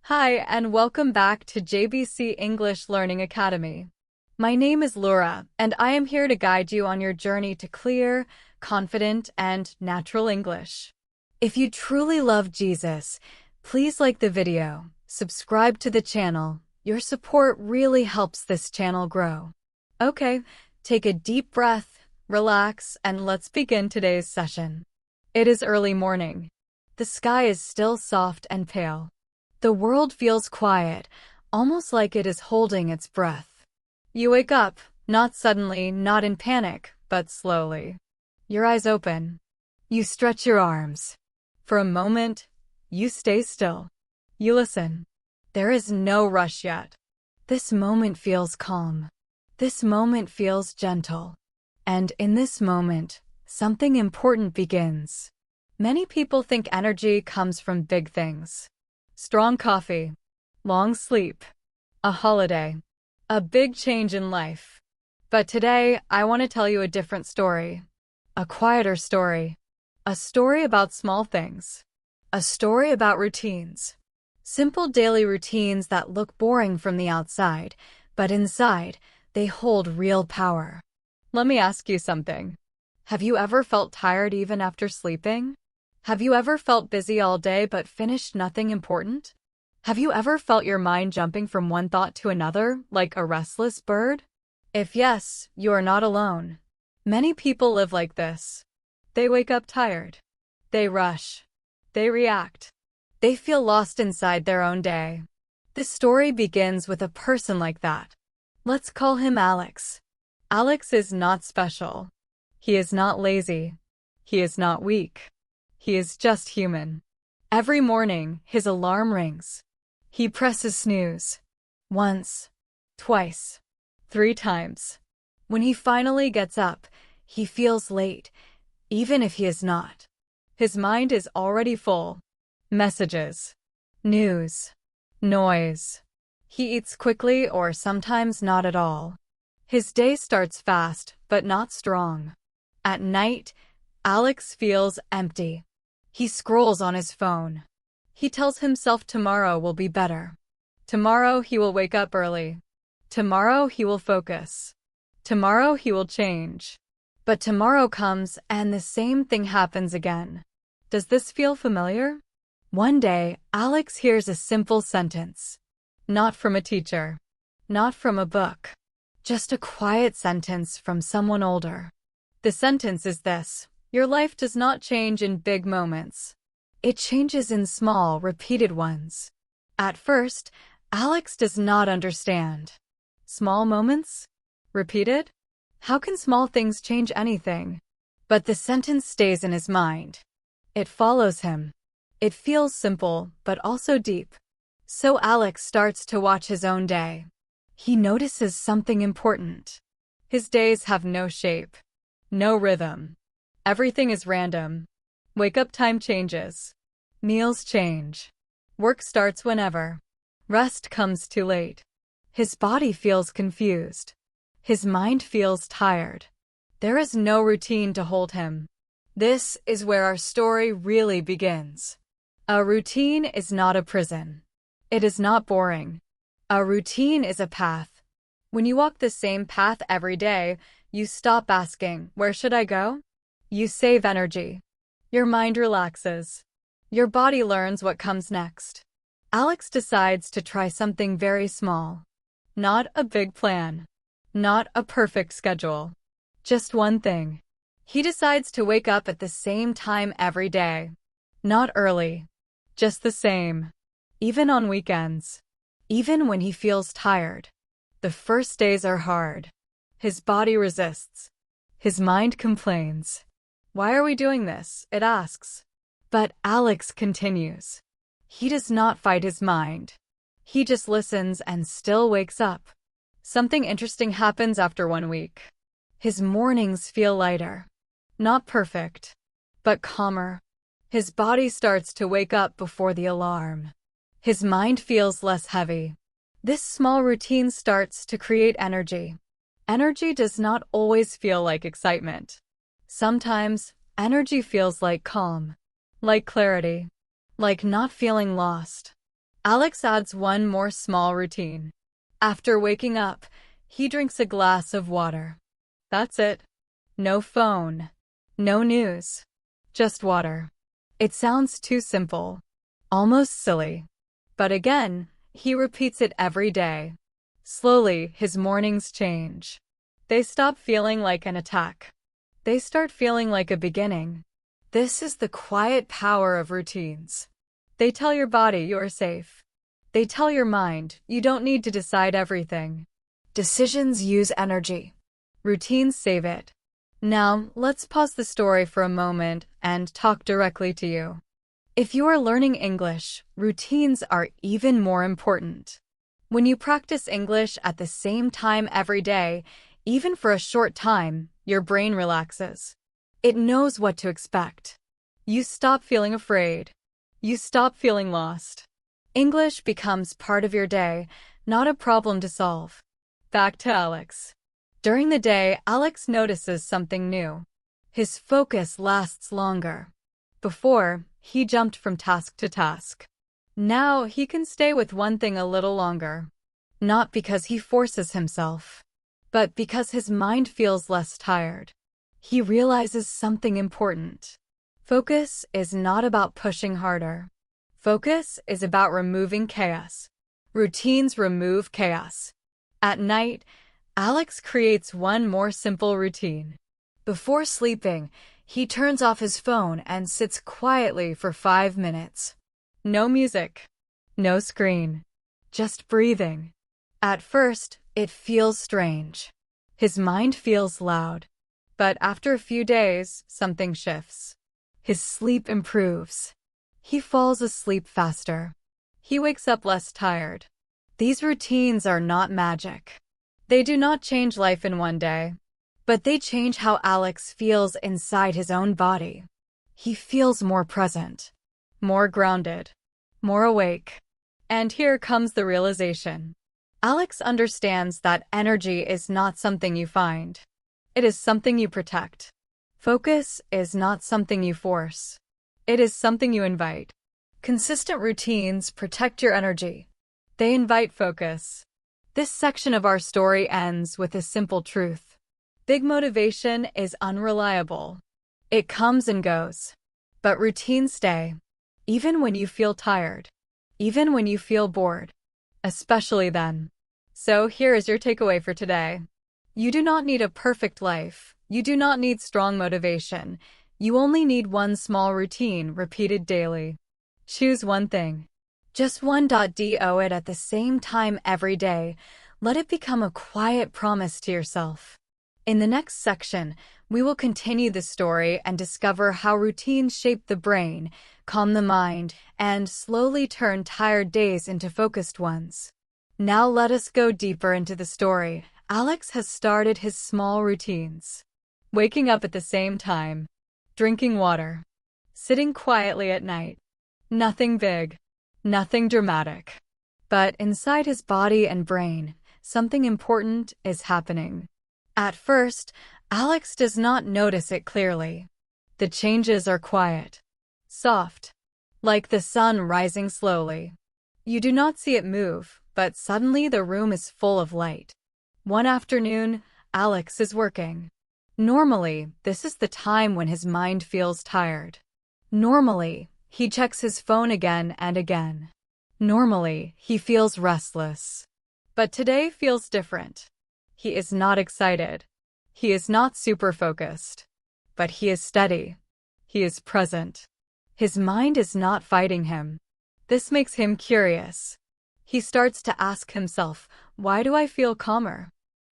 Hi, and welcome back to JBC English Learning Academy. My name is Laura, and I am here to guide you on your journey to clear, confident, and natural English. If you truly love Jesus, please like the video, subscribe to the channel. Your support really helps this channel grow. Okay, take a deep breath, relax, and let's begin today's session. It is early morning. The sky is still soft and pale. The world feels quiet, almost like it is holding its breath. You wake up, not suddenly, not in panic, but slowly. Your eyes open. You stretch your arms. For a moment, you stay still. You listen. There is no rush yet. This moment feels calm. This moment feels gentle. And in this moment, something important begins. Many people think energy comes from big things. Strong coffee, long sleep, a holiday, a big change in life. But today, I want to tell you a different story. A quieter story. A story about small things. A story about routines. Simple daily routines that look boring from the outside, but inside, they hold real power. Let me ask you something. Have you ever felt tired even after sleeping? Have you ever felt busy all day but finished nothing important? Have you ever felt your mind jumping from one thought to another, like a restless bird? If yes, you are not alone. Many people live like this. They wake up tired. They rush. They react. They feel lost inside their own day. This story begins with a person like that. Let's call him Alex. Alex is not special. He is not lazy. He is not weak. He is just human. Every morning, his alarm rings. He presses snooze. Once, twice, 3 times. When he finally gets up, he feels late, even if he is not. His mind is already full. Messages, news, noise. He eats quickly or sometimes not at all. His day starts fast, but not strong. At night, Alex feels empty. He scrolls on his phone. He tells himself tomorrow will be better. Tomorrow he will wake up early. Tomorrow he will focus. Tomorrow he will change. But tomorrow comes and the same thing happens again. Does this feel familiar? One day, Alex hears a simple sentence. Not from a teacher. Not from a book. Just a quiet sentence from someone older. The sentence is this. Your life does not change in big moments. It changes in small, repeated ones. At first, Alex does not understand. Small moments? Repeated? How can small things change anything? But the sentence stays in his mind. It follows him. It feels simple, but also deep. So Alex starts to watch his own day. He notices something important. His days have no shape, no rhythm. Everything is random. Wake-up time changes. Meals change. Work starts whenever. Rest comes too late. His body feels confused. His mind feels tired. There is no routine to hold him. This is where our story really begins. A routine is not a prison. It is not boring. A routine is a path. When you walk the same path every day, you stop asking, "Where should I go?" You save energy. Your mind relaxes. Your body learns what comes next. Alex decides to try something very small. Not a big plan. Not a perfect schedule. Just one thing. He decides to wake up at the same time every day. Not early. Just the same. Even on weekends. Even when he feels tired. The first days are hard. His body resists. His mind complains. Why are we doing this? It asks. But Alex continues. He does not fight his mind. He just listens and still wakes up. Something interesting happens after 1 week. His mornings feel lighter. Not perfect, but calmer. His body starts to wake up before the alarm. His mind feels less heavy. This small routine starts to create energy. Energy does not always feel like excitement. Sometimes, energy feels like calm, like clarity, like not feeling lost. Alex adds one more small routine. After waking up, he drinks a glass of water. That's it. No phone. No news. Just water. It sounds too simple. Almost silly. But again, he repeats it every day. Slowly, his mornings change. They stop feeling like an attack. They start feeling like a beginning. This is the quiet power of routines. They tell your body you're safe. They tell your mind you don't need to decide everything. Decisions use energy. Routines save it. Now, let's pause the story for a moment and talk directly to you. If you are learning English, routines are even more important. When you practice English at the same time every day, even for a short time, your brain relaxes. It knows what to expect. You stop feeling afraid. You stop feeling lost. English becomes part of your day, not a problem to solve. Back to Alex. During the day, Alex notices something new. His focus lasts longer. Before, he jumped from task to task. Now, he can stay with one thing a little longer. Not because he forces himself, but because his mind feels less tired. He realizes something important. Focus is not about pushing harder. Focus is about removing chaos. Routines remove chaos. At night, Alex creates one more simple routine. Before sleeping, he turns off his phone and sits quietly for 5 minutes. No music. No screen. Just breathing. At first, it feels strange. His mind feels loud. But after a few days, something shifts. His sleep improves. He falls asleep faster. He wakes up less tired. These routines are not magic. They do not change life in one day. But they change how Alex feels inside his own body. He feels more present, more grounded, more awake. And here comes the realization. Alex understands that energy is not something you find. It is something you protect. Focus is not something you force. It is something you invite. Consistent routines protect your energy. They invite focus. This section of our story ends with a simple truth. Big motivation is unreliable. It comes and goes. But routines stay. Even when you feel tired. Even when you feel bored. Especially then. So here is your takeaway for today. You do not need a perfect life. You do not need strong motivation. You only need one small routine repeated daily. Choose one thing. Just one. Do it at the same time every day. Let it become a quiet promise to yourself. In the next section, we will continue the story and discover how routines shape the brain, calm the mind, and slowly turn tired days into focused ones. Now let us go deeper into the story. Alex has started his small routines. Waking up at the same time. Drinking water. Sitting quietly at night. Nothing big. Nothing dramatic. But inside his body and brain, something important is happening. At first, Alex does not notice it clearly. The changes are quiet. Soft. Like the sun rising slowly. You do not see it move, but suddenly the room is full of light. One afternoon, Alex is working. Normally, this is the time when his mind feels tired. Normally, he checks his phone again and again. Normally, he feels restless. But today feels different. He is not excited. He is not super focused. But he is steady. He is present. His mind is not fighting him. This makes him curious. He starts to ask himself, why do I feel calmer?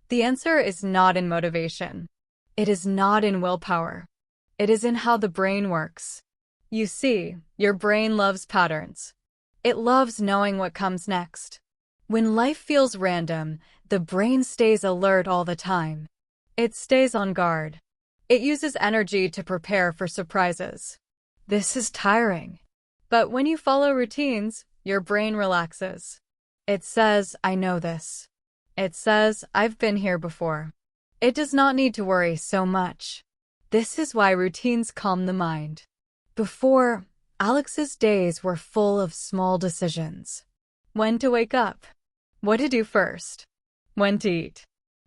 The answer is not in motivation. It is not in willpower. It is in how the brain works. You see, your brain loves patterns. It loves knowing what comes next. When life feels random, the brain stays alert all the time. It stays on guard. It uses energy to prepare for surprises. This is tiring. But when you follow routines, your brain relaxes. It says, I know this. It says, I've been here before. It does not need to worry so much. This is why routines calm the mind. Before, Alex's days were full of small decisions. when to wake up, what to do first, when to eat,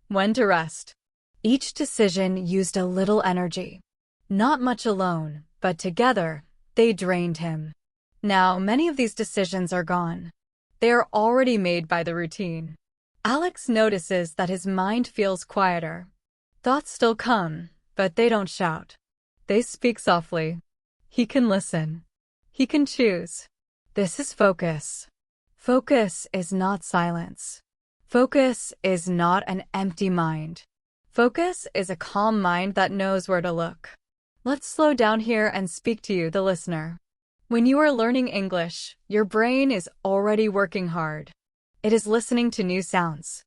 when to rest. Each decision used a little energy. Not much alone, but together, they drained him. Now, many of these decisions are gone. They are already made by the routine. Alex notices that his mind feels quieter. Thoughts still come, but they don't shout. They speak softly. He can listen. He can choose. This is focus. Focus is not silence. Focus is not an empty mind. Focus is a calm mind that knows where to look. Let's slow down here and speak to you, the listener. When you are learning English, your brain is already working hard. It is listening to new sounds,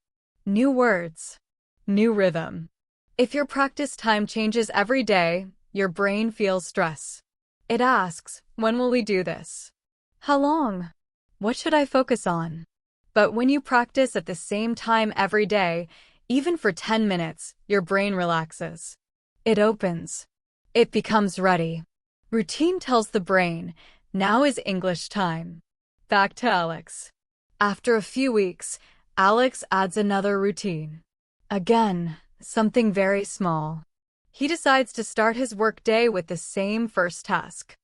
new words, new rhythm. If your practice time changes every day, your brain feels stress. It asks, when will we do this? How long? What should I focus on? But when you practice at the same time every day, even for 10 minutes, your brain relaxes. It opens. It becomes ready. Routine tells the brain, now is English time. Back to Alex. After a few weeks, Alex adds another routine. Again, something very small. He decides to start his workday with the same first task.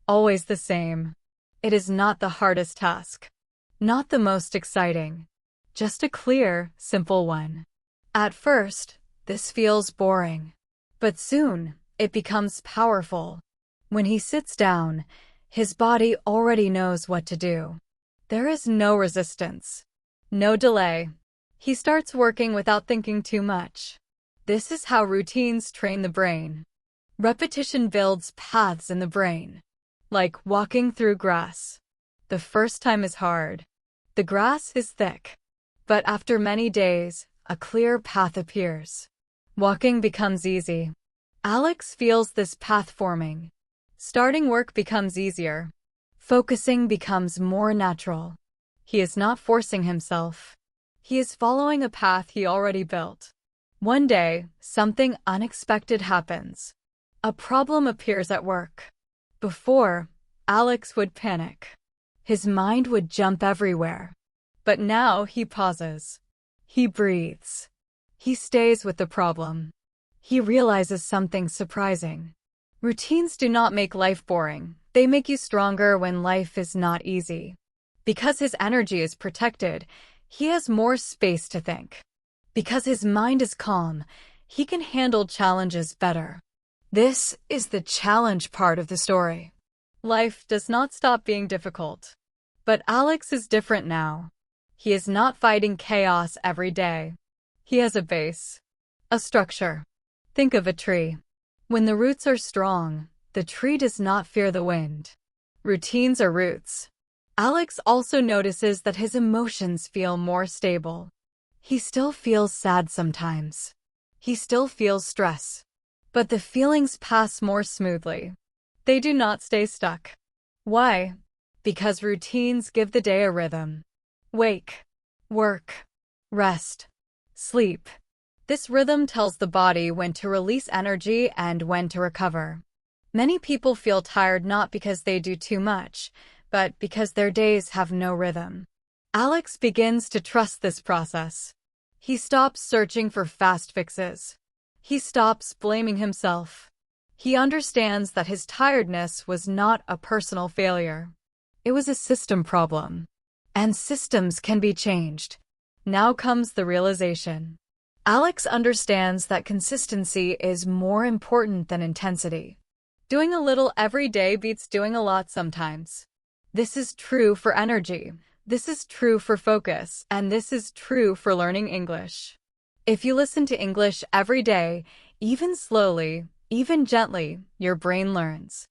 Always the same. It is not the hardest task. Not the most exciting. Just a clear, simple one. At first, this feels boring. But soon, it becomes powerful. When he sits down, his body already knows what to do. There is no resistance. No delay. He starts working without thinking too much. This is how routines train the brain. Repetition builds paths in the brain. Like walking through grass. The first time is hard. The grass is thick. But after many days, a clear path appears. Walking becomes easy. Alex feels this path forming. Starting work becomes easier. Focusing becomes more natural. He is not forcing himself. He is following a path he already built. One day, something unexpected happens. A problem appears at work. Before, Alex would panic. His mind would jump everywhere. But now he pauses. He breathes. He stays with the problem. He realizes something surprising. Routines do not make life boring. They make you stronger when life is not easy. Because his energy is protected, he has more space to think. Because his mind is calm, he can handle challenges better. This is the challenge part of the story. Life does not stop being difficult. But Alex is different now. He is not fighting chaos every day. He has a base, a structure. Think of a tree. When the roots are strong, the tree does not fear the wind. Routines are roots. Alex also notices that his emotions feel more stable. He still feels sad sometimes. He still feels stress. But the feelings pass more smoothly. They do not stay stuck. Why? Because routines give the day a rhythm. Wake, work, rest, sleep. This rhythm tells the body when to release energy and when to recover. Many people feel tired not because they do too much, but because their days have no rhythm. Alex begins to trust this process. He stops searching for fast fixes. He stops blaming himself. He understands that his tiredness was not a personal failure. It was a system problem. And systems can be changed. Now comes the realization. Alex understands that consistency is more important than intensity. Doing a little every day beats doing a lot sometimes. This is true for energy. This is true for focus. And this is true for learning English. If you listen to English every day, even slowly, even gently, your brain learns.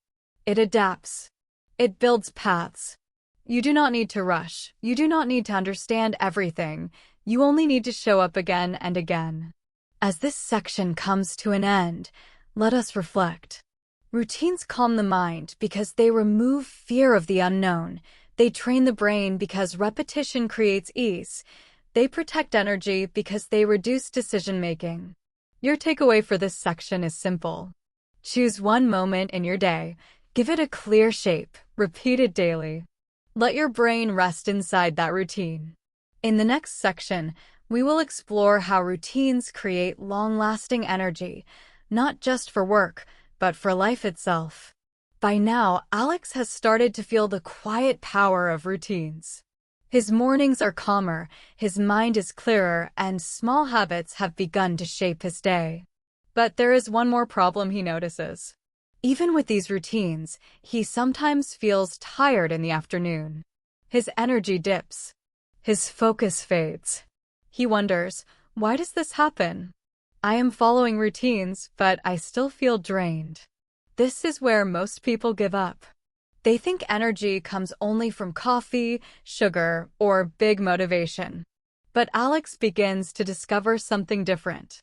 It adapts. It builds paths. You do not need to rush. You do not need to understand everything. You only need to show up again and again. As this section comes to an end, let us reflect. Routines calm the mind because they remove fear of the unknown. They train the brain because repetition creates ease. They protect energy because they reduce decision-making. Your takeaway for this section is simple. Choose one moment in your day. Give it a clear shape. Repeat it daily. Let your brain rest inside that routine. In the next section, we will explore how routines create long-lasting energy, not just for work, but for life itself. By now, Alex has started to feel the quiet power of routines. His mornings are calmer, his mind is clearer, and small habits have begun to shape his day. But there is one more problem he notices. Even with these routines, he sometimes feels tired in the afternoon. His energy dips. His focus fades. He wonders, why does this happen? I am following routines, but I still feel drained. This is where most people give up. They think energy comes only from coffee, sugar, or big motivation. But Alex begins to discover something different.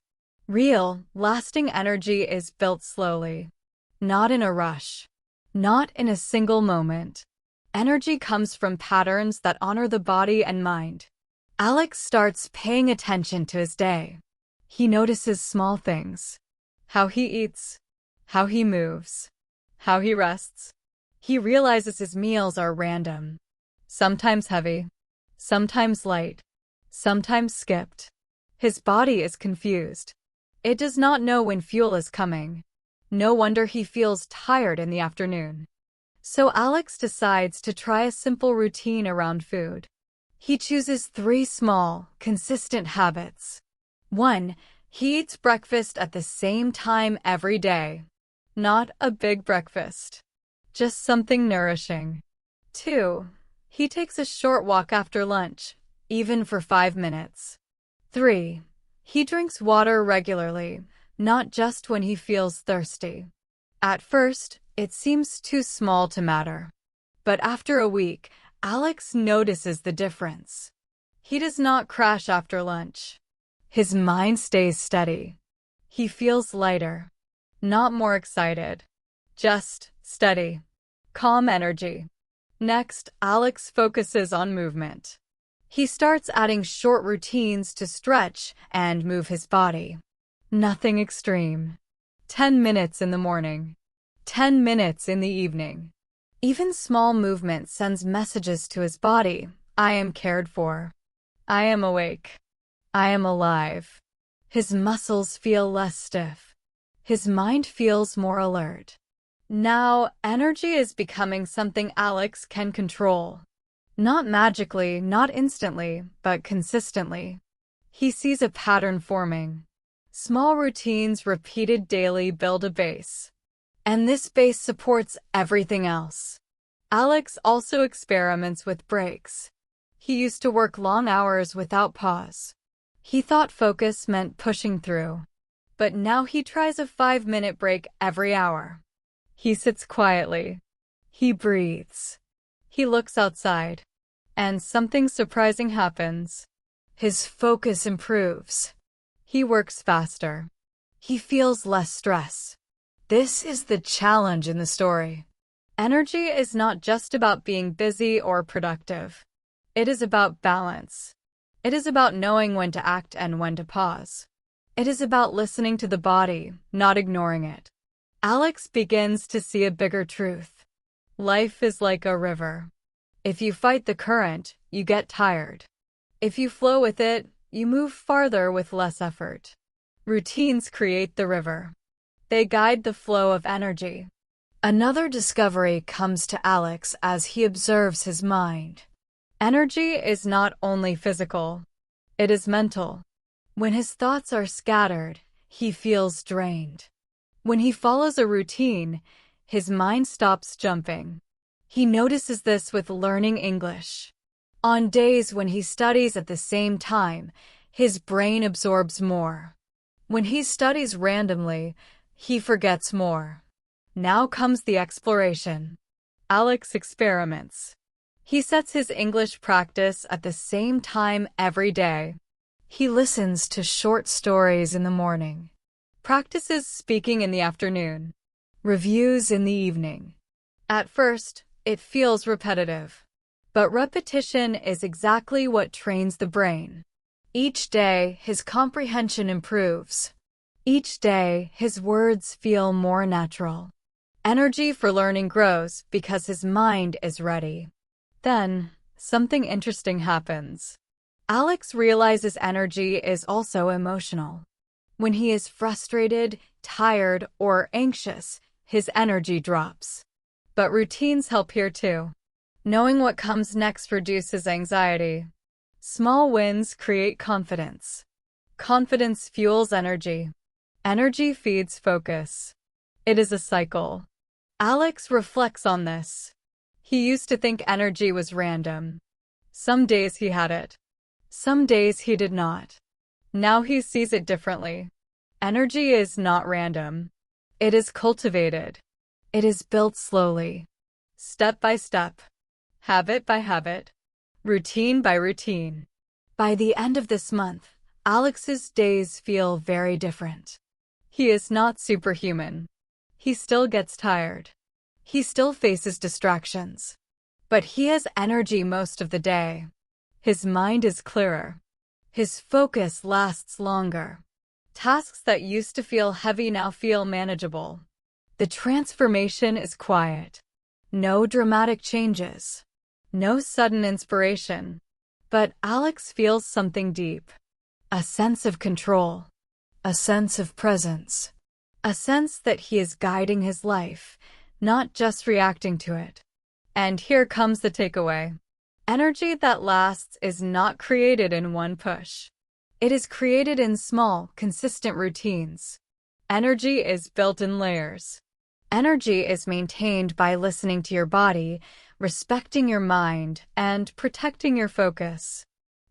Real, lasting energy is built slowly. Not in a rush. Not in a single moment. Energy comes from patterns that honor the body and mind. Alex starts paying attention to his day. He notices small things. How he eats. How he moves. How he rests. He realizes his meals are random. Sometimes heavy. Sometimes light. Sometimes skipped. His body is confused. It does not know when fuel is coming. No wonder he feels tired in the afternoon. So Alex decides to try a simple routine around food. He chooses 3 small, consistent habits. 1. He eats breakfast at the same time every day. Not a big breakfast. Just something nourishing. 2. He takes a short walk after lunch, even for 5 minutes. 3. He drinks water regularly, not just when he feels thirsty. At first, it seems too small to matter. But after a week, Alex notices the difference. He does not crash after lunch. His mind stays steady. He feels lighter. Not more excited. Just steady. Calm energy. Next, Alex focuses on movement. He starts adding short routines to stretch and move his body. Nothing extreme. 10 minutes in the morning. 10 minutes in the evening. Even small movement sends messages to his body. I am cared for. I am awake. I am alive. His muscles feel less stiff. His mind feels more alert. Now, energy is becoming something Alex can control. Not magically, not instantly, but consistently. He sees a pattern forming. Small routines repeated daily build a base. And this base supports everything else. Alex also experiments with breaks. He used to work long hours without pause. He thought focus meant pushing through. But now he tries a 5-minute break every hour. He sits quietly. He breathes. He looks outside. And something surprising happens. His focus improves. He works faster. He feels less stress. This is the challenge in the story. Energy is not just about being busy or productive. It is about balance. It is about knowing when to act and when to pause. It is about listening to the body, not ignoring it. Alex begins to see a bigger truth. Life is like a river. If you fight the current, you get tired. If you flow with it, you move farther with less effort. Routines create the river. They guide the flow of energy. Another discovery comes to Alex as he observes his mind. Energy is not only physical. It is mental. When his thoughts are scattered, he feels drained. When he follows a routine, his mind stops jumping. He notices this with learning English. On days when he studies at the same time, his brain absorbs more. When he studies randomly, he forgets more. Now comes the exploration. Alex experiments. He sets his English practice at the same time every day. He listens to short stories in the morning. Practices speaking in the afternoon. Reviews in the evening. At first, it feels repetitive. But repetition is exactly what trains the brain. Each day, his comprehension improves. Each day, his words feel more natural. Energy for learning grows because his mind is ready. Then, something interesting happens. Alex realizes energy is also emotional. When he is frustrated, tired, or anxious, his energy drops. But routines help here too. Knowing what comes next reduces anxiety. Small wins create confidence. Confidence fuels energy. Energy feeds focus. It is a cycle. Alex reflects on this. He used to think energy was random. Some days he had it. Some days he did not. Now he sees it differently. Energy is not random. It is cultivated. It is built slowly, step by step, habit by habit, routine by routine. By the end of this month, Alex's days feel very different. He is not superhuman. He still gets tired. He still faces distractions. But he has energy most of the day. His mind is clearer. His focus lasts longer. Tasks that used to feel heavy now feel manageable. The transformation is quiet. No dramatic changes. No sudden inspiration. But Alex feels something deep. A sense of control. A sense of presence. A sense that he is guiding his life, not just reacting to it. And here comes the takeaway. Energy that lasts is not created in one push. It is created in small, consistent routines. Energy is built in layers. Energy is maintained by listening to your body, respecting your mind, and protecting your focus.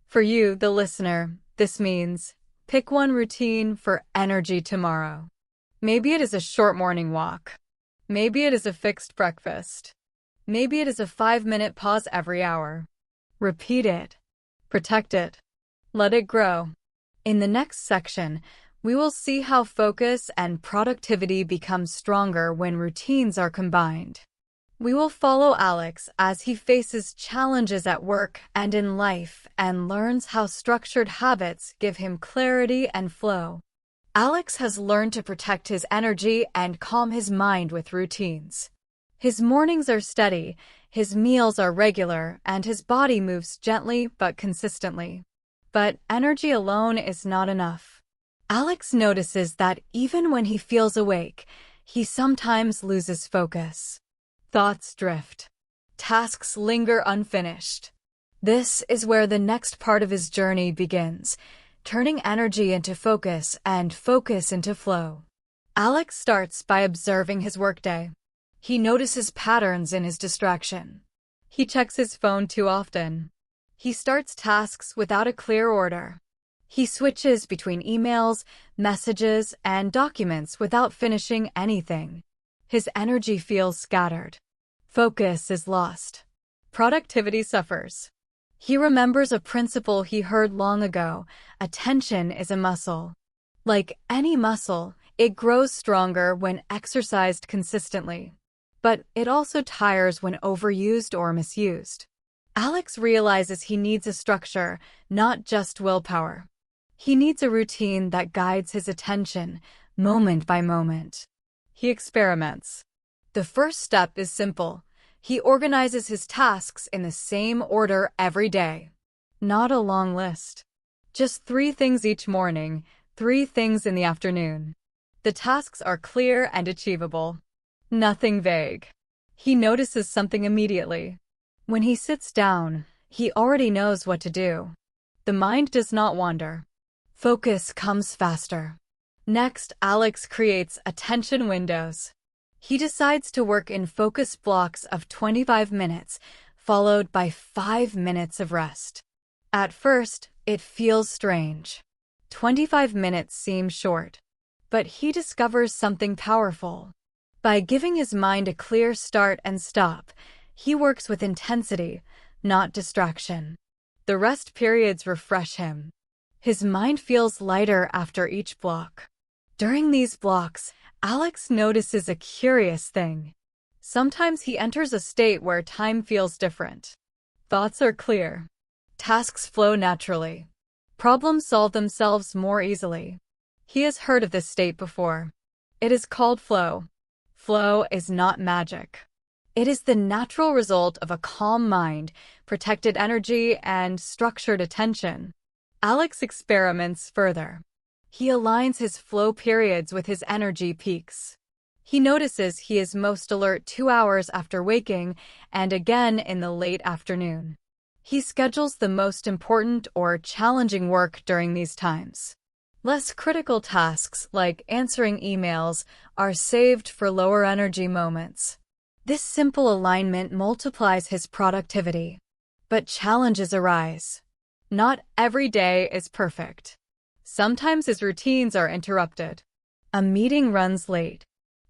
For you, the listener, this means pick one routine for energy tomorrow. Maybe it is a short morning walk. Maybe it is a fixed breakfast. Maybe it is a 5-minute pause every hour. Repeat it. Protect it. Let it grow. In the next section, we will see how focus and productivity become stronger when routines are combined. We will follow Alex as he faces challenges at work and in life and learns how structured habits give him clarity and flow. Alex has learned to protect his energy and calm his mind with routines. His mornings are steady, his meals are regular, and his body moves gently but consistently. But energy alone is not enough. Alex notices that even when he feels awake, he sometimes loses focus. Thoughts drift. Tasks linger unfinished. This is where the next part of his journey begins, turning energy into focus and focus into flow. Alex starts by observing his workday. He notices patterns in his distraction. He checks his phone too often. He starts tasks without a clear order. He switches between emails, messages, and documents without finishing anything. His energy feels scattered. Focus is lost. Productivity suffers. He remembers a principle he heard long ago: attention is a muscle. Like any muscle, it grows stronger when exercised consistently. But it also tires when overused or misused. Alex realizes he needs a structure, not just willpower. He needs a routine that guides his attention, moment by moment. He experiments. The first step is simple. He organizes his tasks in the same order every day. Not a long list. Just 3 things each morning, 3 things in the afternoon. The tasks are clear and achievable. Nothing vague. He notices something immediately. When he sits down, he already knows what to do. The mind does not wander. Focus comes faster. Next, Alex creates attention windows. He decides to work in focus blocks of 25 minutes, followed by 5 minutes of rest. At first, it feels strange. 25 minutes seem short. But he discovers something powerful. By giving his mind a clear start and stop, he works with intensity, not distraction. The rest periods refresh him. His mind feels lighter after each block. During these blocks, Alex notices a curious thing. Sometimes he enters a state where time feels different. Thoughts are clear. Tasks flow naturally. Problems solve themselves more easily. He has heard of this state before. It is called flow. Flow is not magic. It is the natural result of a calm mind, protected energy, and structured attention. Alex experiments further. He aligns his flow periods with his energy peaks. He notices he is most alert 2 hours after waking and again in the late afternoon. He schedules the most important or challenging work during these times. Less critical tasks, like answering emails, are saved for lower energy moments. This simple alignment multiplies his productivity. But challenges arise. Not every day is perfect. Sometimes his routines are interrupted. A meeting runs late.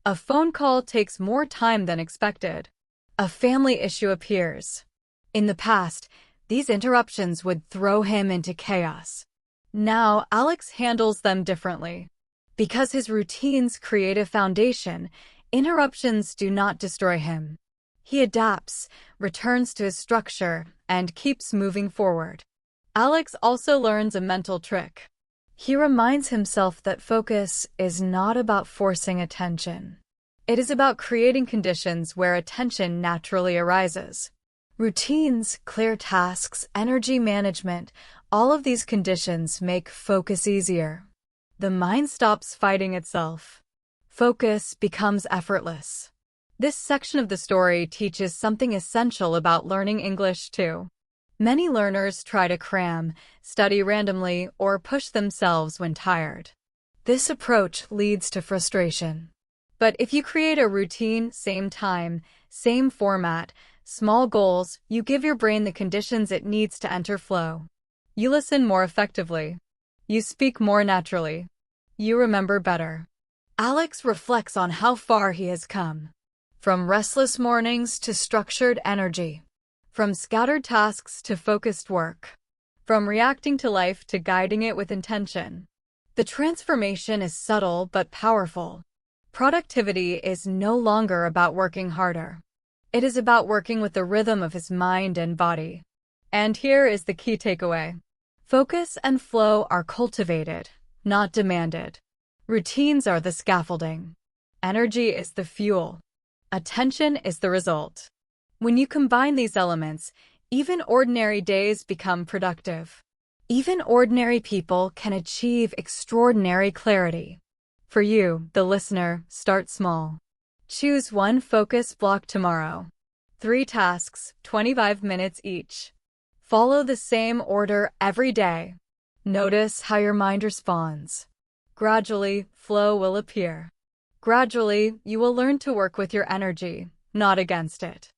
A phone call takes more time than expected. A family issue appears. In the past, these interruptions would throw him into chaos. Now, Alex handles them differently. Because his routines create a foundation, interruptions do not destroy him. He adapts, returns to his structure, and keeps moving forward. Alex also learns a mental trick. He reminds himself that focus is not about forcing attention. It is about creating conditions where attention naturally arises. Routines, clear tasks, energy management, all of these conditions make focus easier. The mind stops fighting itself. Focus becomes effortless. This section of the story teaches something essential about learning English too. Many learners try to cram, study randomly, or push themselves when tired. This approach leads to frustration. But if you create a routine, same time, same format, small goals, you give your brain the conditions it needs to enter flow. You listen more effectively. You speak more naturally. You remember better. Alex reflects on how far he has come. From restless mornings to structured energy. From scattered tasks to focused work. From reacting to life to guiding it with intention. The transformation is subtle but powerful. Productivity is no longer about working harder. It is about working with the rhythm of his mind and body. And here is the key takeaway. Focus and flow are cultivated, not demanded. Routines are the scaffolding. Energy is the fuel. Attention is the result. When you combine these elements, even ordinary days become productive. Even ordinary people can achieve extraordinary clarity. For you, the listener, start small. Choose one focus block tomorrow. 3 tasks, 25 minutes each. Follow the same order every day. Notice how your mind responds. Gradually, flow will appear. Gradually, you will learn to work with your energy, not against it.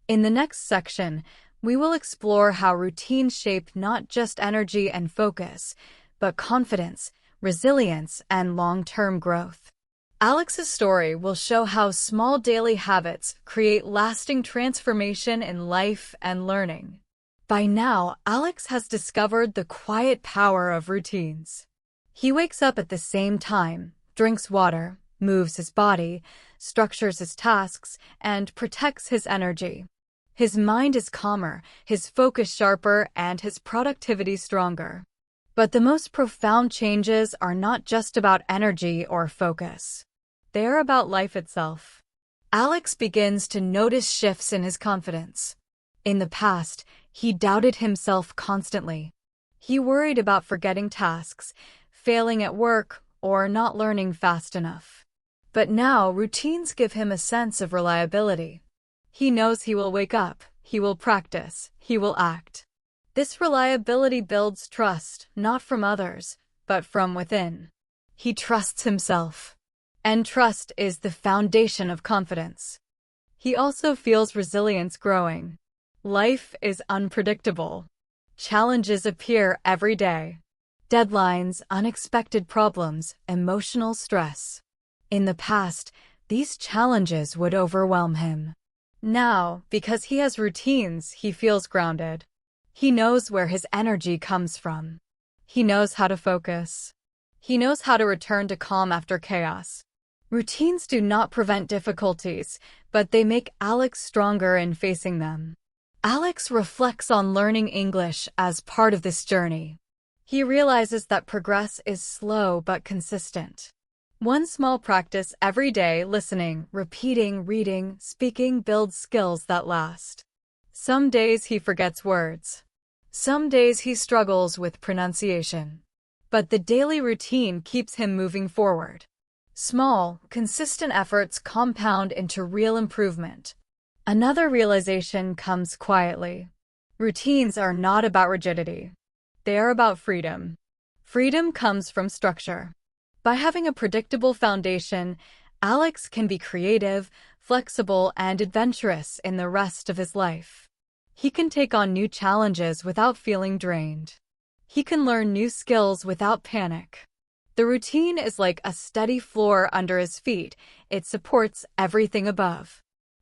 In the next section, we will explore how routines shape not just energy and focus, but confidence, resilience, and long-term growth. Alex's story will show how small daily habits create lasting transformation in life and learning. By now, Alex has discovered the quiet power of routines. He wakes up at the same time, drinks water, moves his body, structures his tasks, and protects his energy. His mind is calmer, his focus sharper, and his productivity stronger. But the most profound changes are not just about energy or focus. They are about life itself. Alex begins to notice shifts in his confidence. In the past, he doubted himself constantly. He worried about forgetting tasks, failing at work, or not learning fast enough. But now, routines give him a sense of reliability. He knows he will wake up, he will practice, he will act. This reliability builds trust, not from others, but from within. He trusts himself. And trust is the foundation of confidence. He also feels resilience growing. Life is unpredictable. Challenges appear every day. Deadlines, unexpected problems, emotional stress. In the past, these challenges would overwhelm him. Now, because he has routines, he feels grounded. He knows where his energy comes from. He knows how to focus. He knows how to return to calm after chaos. Routines do not prevent difficulties, but they make Alex stronger in facing them. Alex reflects on learning English as part of this journey. He realizes that progress is slow but consistent. One small practice every day, listening, repeating, reading, speaking, builds skills that last. Some days he forgets words. Some days he struggles with pronunciation. But the daily routine keeps him moving forward. Small, consistent efforts compound into real improvement. Another realization comes quietly. Routines are not about rigidity. They are about freedom. Freedom comes from structure. By having a predictable foundation, Alex can be creative, flexible, and adventurous in the rest of his life. He can take on new challenges without feeling drained. He can learn new skills without panic. The routine is like a steady floor under his feet. It supports everything above.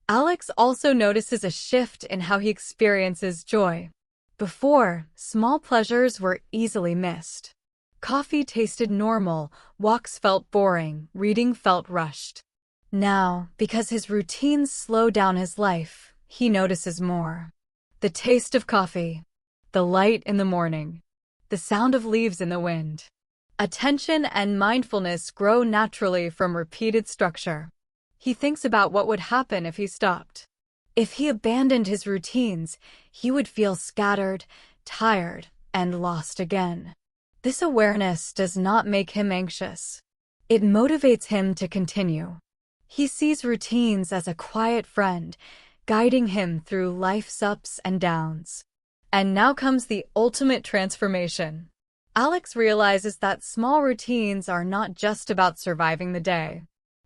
Alex also notices a shift in how he experiences joy. Before, small pleasures were easily missed. Coffee tasted normal, walks felt boring, reading felt rushed. Now, because his routines slow down his life, he notices more. The taste of coffee, the light in the morning, the sound of leaves in the wind. Attention and mindfulness grow naturally from repeated structure. He thinks about what would happen if he stopped. If he abandoned his routines, he would feel scattered, tired, and lost again. This awareness does not make him anxious. It motivates him to continue. He sees routines as a quiet friend, guiding him through life's ups and downs. And now comes the ultimate transformation. Alex realizes that small routines are not just about surviving the day.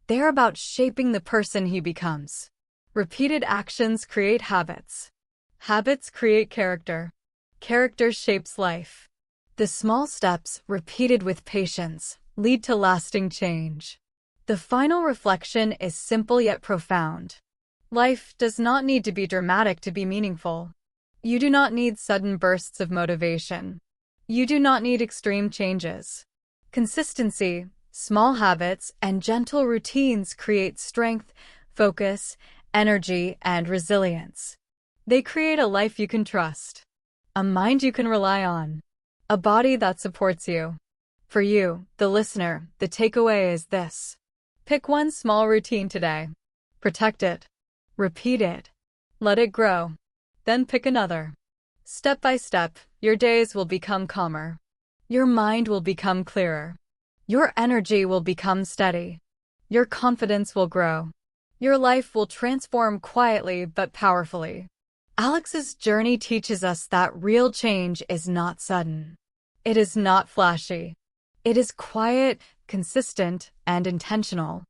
They're about shaping the person he becomes. Repeated actions create habits. Habits create character. Character shapes life. The small steps, repeated with patience, lead to lasting change. The final reflection is simple yet profound. Life does not need to be dramatic to be meaningful. You do not need sudden bursts of motivation. You do not need extreme changes. Consistency, small habits, and gentle routines create strength, focus, energy, and resilience. They create a life you can trust, a mind you can rely on, a body that supports you. For you, the listener, the takeaway is this. Pick one small routine today. Protect it. Repeat it. Let it grow. Then pick another. Step by step, your days will become calmer. Your mind will become clearer. Your energy will become steady. Your confidence will grow. Your life will transform quietly but powerfully. Alex's journey teaches us that real change is not sudden. It is not flashy. It is quiet, consistent, and intentional.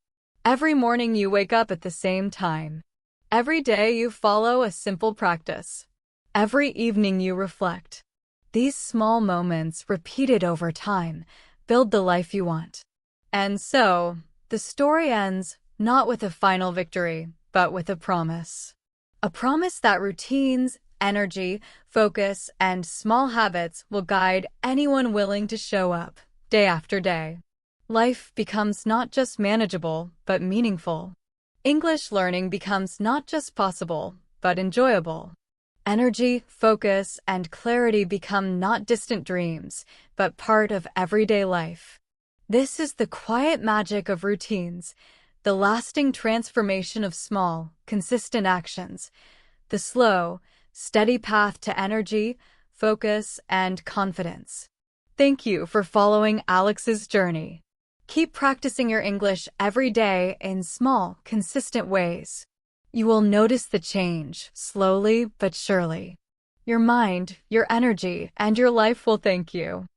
Every morning you wake up at the same time. Every day you follow a simple practice. Every evening you reflect. These small moments, repeated over time, build the life you want. And so, the story ends not with a final victory, but with a promise. A promise that routines, energy, focus, and small habits will guide anyone willing to show up, day after day. Life becomes not just manageable, but meaningful. English learning becomes not just possible, but enjoyable. Energy, focus, and clarity become not distant dreams, but part of everyday life. This is the quiet magic of routines, the lasting transformation of small, consistent actions, the slow, steady path to energy, focus, and confidence. Thank you for following Alex's journey. Keep practicing your English every day in small, consistent ways. You will notice the change, slowly but surely. Your mind, your energy, and your life will thank you.